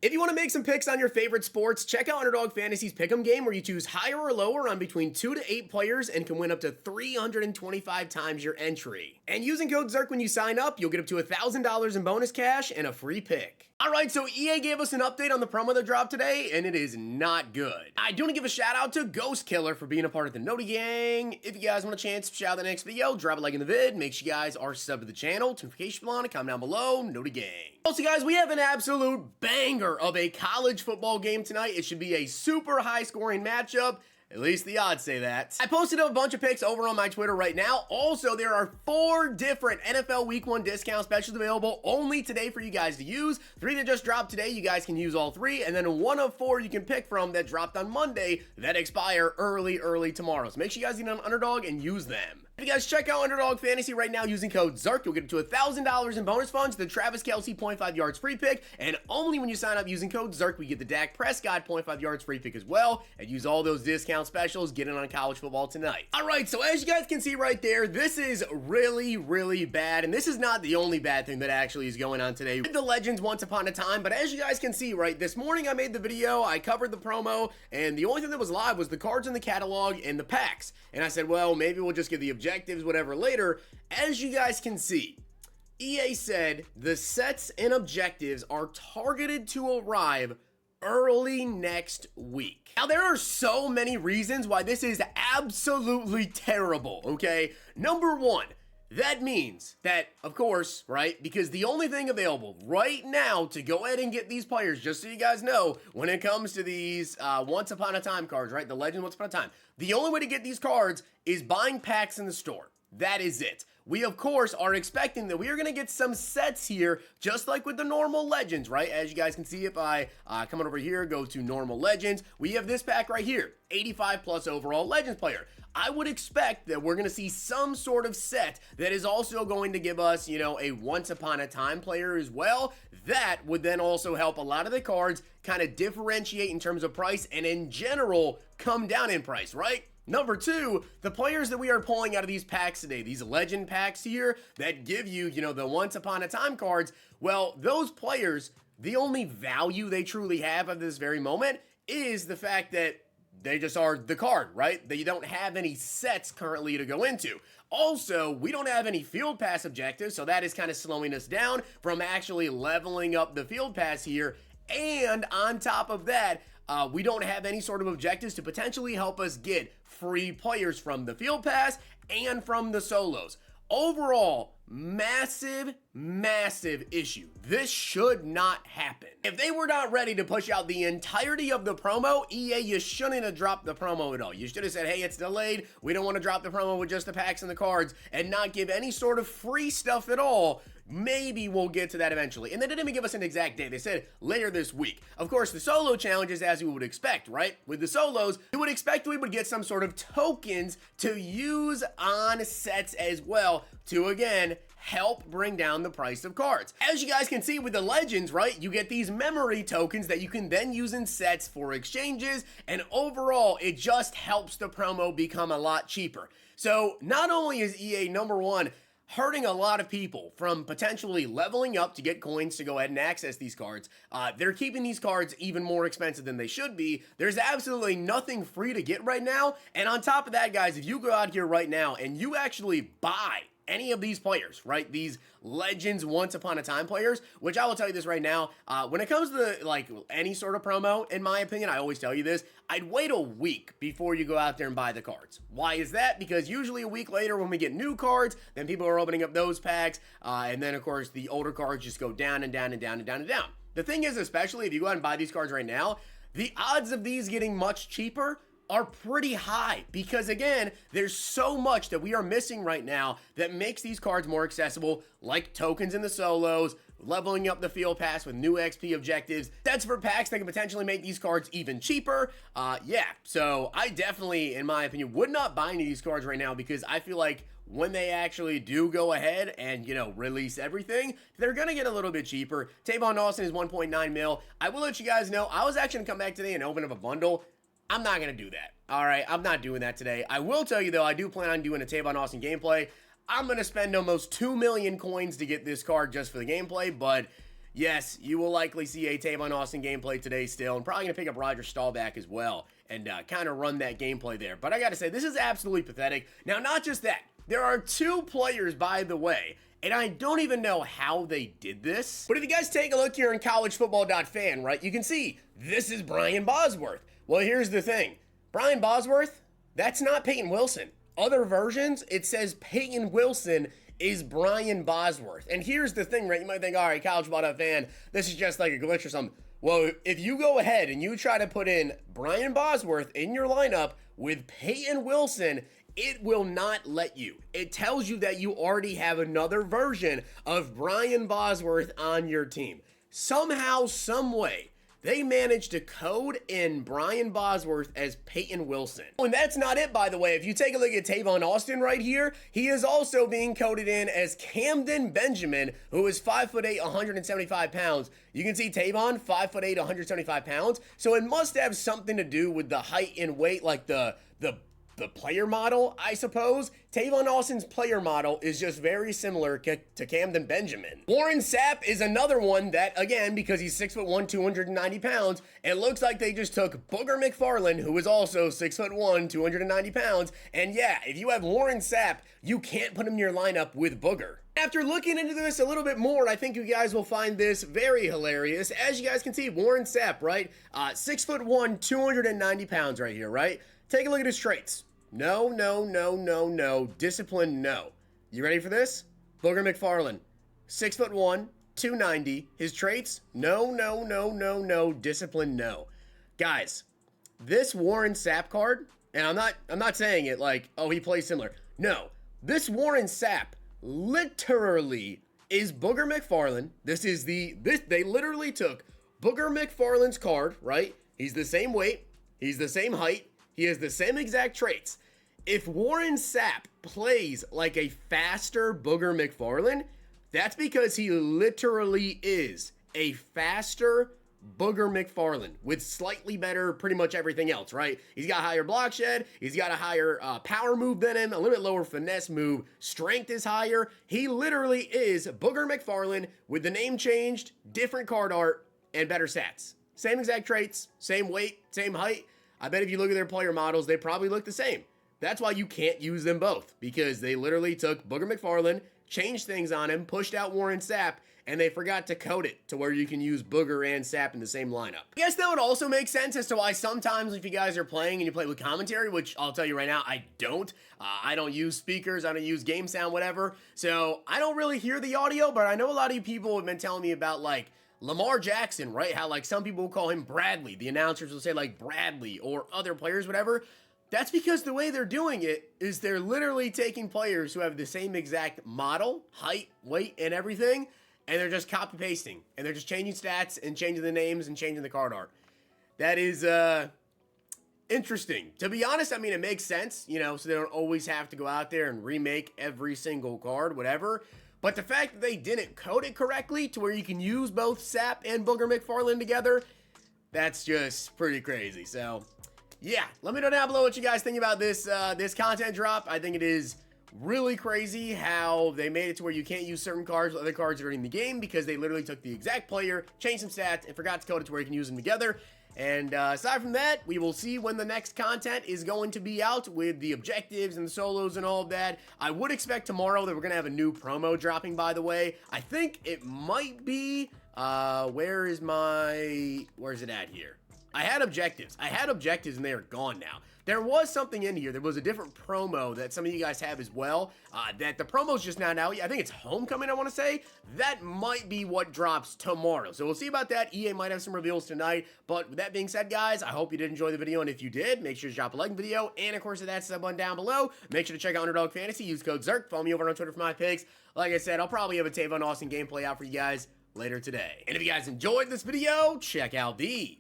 If you want to make some picks on your favorite sports, check out Underdog Fantasy's Pick'em game where you choose higher or lower on between 2 to 8 players and can win up to 325 times your entry. And using code ZERK when you sign up, you'll get up to $1,000 in bonus cash and a free pick. Alright, so EA gave us an update on the promo that dropped today, and it is not good. I do want to give a shout out to Ghost Killer for being a part of the Noti Gang. If you guys want a chance to shout out the next video, drop a like in the vid, make sure you guys are subbed to the channel, notification bell on, comment down below, Noti Gang. Also guys, we have an absolute banger of a college football game tonight. It should be a super high scoring matchup. At least the odds say that. I posted a bunch of picks over on my Twitter right now. Also, there are 4 different NFL Week 1 discount specials available only today for you guys to use. 3 that just dropped today, you guys can use all 3. And then 1 of 4 you can pick from that dropped on Monday that expire early tomorrow. So make sure you guys get on Underdog and use them. If you guys check out Underdog Fantasy right now using code ZERK, you'll get up to $1,000 in bonus funds, the Travis Kelce 0.5 yards free pick, and only when you sign up using code ZERK, we get the Dak Prescott 0.5 yards free pick as well, and use all those discount specials, get in on college football tonight. Alright, so as you guys can see right there, this is really bad, and this is not the only bad thing that actually is going on today with the Legends Once Upon a Time, but as you guys can see, right, this morning I made the video, I covered the promo, and the only thing that was live was the cards in the catalog and the packs, and I said, well, maybe we'll just get the objectives, whatever, later. As you guys can see, EA said the sets and objectives are targeted to arrive early next week. Now, there are so many reasons why this is absolutely terrible, okay? Number 1, that means that, of course, right, because the only thing available right now to go ahead and get these players, just so you guys know, when it comes to these Once Upon a Time cards, right, the Legend Once Upon a Time, the only way to get these cards is buying packs in the store. That is it. We, of course, are expecting that we are going to get some sets here, just like with the normal Legends, right? As you guys can see, if I come on over here, go to normal Legends, we have this pack right here, 85 plus overall Legends player. I would expect that we're going to see some sort of set that is also going to give us, you know, a Once Upon a Time player as well. That would then also help a lot of the cards kind of differentiate in terms of price and in general come down in price, right? Number 2, the players that we are pulling out of these packs today, these legend packs here that give you, you know, the Once Upon a Time cards, well, those players, the only value they truly have at this very moment is the fact that they just are the card, right? That you don't have any sets currently to go into. Also, we don't have any field pass objectives, so that is kind of slowing us down from actually leveling up the field pass here. And on top of that, we don't have any sort of objectives to potentially help us get free players from the field pass and from the solos. Overall, massive issue. This should not happen. If they were not ready to push out the entirety of the promo, EA, you shouldn't have dropped the promo at all. You should have said, hey, it's delayed. We don't want to drop the promo with just the packs and the cards and not give any sort of free stuff at all. Maybe we'll get to that eventually. And they didn't even give us an exact date. They said later this week. Of course, the solo challenges, as you would expect, right? With the solos, you would expect we would get some sort of tokens to use on sets as well to, again, help bring down the price of cards. As you guys can see with the Legends, right, you get these memory tokens that you can then use in sets for exchanges, and overall, it just helps the promo become a lot cheaper. So not only is EA, number 1, hurting a lot of people from potentially leveling up to get coins to go ahead and access these cards, they're keeping these cards even more expensive than they should be. There's absolutely nothing free to get right now, and on top of that, guys, if you go out here right now and you actually buy any of these players, right, these Legends Once Upon a Time players, which I will tell you this right now, when it comes to like any sort of promo, in my opinion, I always tell you this, I'd wait a week before you go out there and buy the cards. Why is that? Because usually a week later when we get new cards, then people are opening up those packs, and then of course the older cards just go down and down and down and down and down. The thing is, especially if you go out and buy these cards right now, the odds of these getting much cheaper are pretty high because, again, there's so much that we are missing right now that makes these cards more accessible, like tokens in the solos, leveling up the field pass with new XP objectives, sets for packs that can potentially make these cards even cheaper. Yeah, so I definitely, in my opinion, would not buy any of these cards right now because I feel like when they actually do go ahead and, you know, release everything, they're going to get a little bit cheaper. Tavon Austin is 1.9 mil. I will let you guys know, I was actually going to come back today and open up a bundle. I'm not going to do that. All right, I'm not doing that today. I will tell you, though, I do plan on doing a Tavon Austin gameplay. I'm going to spend almost 2 million coins to get this card just for the gameplay, but yes, you will likely see a Tavon Austin gameplay today still, and probably going to pick up Roger Staubach as well, and kind of run that gameplay there. But I got to say, this is absolutely pathetic. Now, not just that, there are 2 players, by the way, and I don't even know how they did this. But if you guys take a look here in collegefootball.fan, right, you can see this is Brian Bosworth. Well, here's the thing. Brian Bosworth, that's not Peyton Wilson. Other versions, it says Peyton Wilson is Brian Bosworth. And here's the thing, right? You might think, all right, collegefootball.fan, this is just like a glitch or something. Well, if you go ahead and you try to put in Brian Bosworth in your lineup with Peyton Wilson, it will not let you. It tells you that you already have another version of Brian Bosworth on your team. Somehow, some way, they managed to code in Brian Bosworth as Peyton Wilson. And that's not it, by the way. If you take a look at Tavon Austin right here, he is also being coded in as Camden Benjamin, who is 5'8", 175 pounds. You can see Tavon, 5'8", 175 pounds. So it must have something to do with the height and weight, like the player model, I suppose. Tavon Austin's player model is just very similar to Camden Benjamin. Warren Sapp is another one that, again, because he's 6'1", 290 pounds, it looks like they just took Booger McFarland, who is also 6'1", 290 pounds, and yeah, if you have Warren Sapp, you can't put him in your lineup with Booger. After looking into this a little bit more, I think you guys will find this very hilarious. As you guys can see, Warren Sapp, right? 6'1", 290 pounds right here, right? Take a look at his traits. No, no, no, no, no. Discipline, no. You ready for this? Booger McFarland, 6'1", 290. His traits? No, no, no, no, no. Discipline, no. Guys, this Warren Sapp card, and I'm not saying it like, oh, he plays similar. No, this Warren Sapp literally is Booger McFarland. They literally took Booger McFarland's card, right? He's the same weight. He's the same height. He has the same exact traits. If Warren Sapp plays like a faster Booger McFarland, that's because he literally is a faster Booger McFarland with slightly better pretty much everything else, right? He's got a higher block shed. He's got a higher power move than him, a little bit lower finesse move. Strength is higher. He literally is Booger McFarland with the name changed, different card art, and better stats. Same exact traits, same weight, same height. I bet if you look at their player models, they probably look the same. That's why you can't use them both, because they literally took Booger McFarland, changed things on him, pushed out Warren Sapp, and they forgot to code it to where you can use Booger and Sapp in the same lineup. I guess that would also make sense as to why sometimes if you guys are playing and you play with commentary, which I'll tell you right now, I don't. I don't use speakers, I don't use game sound, whatever. So I don't really hear the audio, but I know a lot of you people have been telling me about like Lamar Jackson, right? How like some people will call him Bradley. The announcers will say like Bradley or other players, whatever. That's because the way they're doing it is they're literally taking players who have the same exact model, height, weight, and everything, and they're just copy pasting, and they're just changing stats and changing the names and changing the card art. That is interesting. To be honest, I mean, it makes sense, you know, so they don't always have to go out there and remake every single card, whatever. But the fact that they didn't code it correctly to where you can use both Sapp and Booger McFarland together, that's just pretty crazy. So yeah, let me know down below what you guys think about this this content drop. I think it is really crazy how they made it to where you can't use certain cards with other cards that are in the game because they literally took the exact player, changed some stats, and forgot to code it to where you can use them together. And aside from that, we will see when the next content is going to be out with the objectives and the solos and all of that. I would expect tomorrow that we're going to have a new promo dropping, by the way. I think it might be, where's it at here? I had objectives and they are gone now. There was something in here. There was a different promo that some of you guys have as well. That the promo's just now out. I think it's Homecoming, I want to say. That might be what drops tomorrow. So we'll see about that. EA might have some reveals tonight. But with that being said, guys, I hope you did enjoy the video. And if you did, make sure to drop a like on the video. And of course, hit that sub button down below. Make sure to check out Underdog Fantasy. Use code ZERK. Follow me over on Twitter for my picks. Like I said, I'll probably have a Tavon Austin gameplay out for you guys later today. And if you guys enjoyed this video, check out these.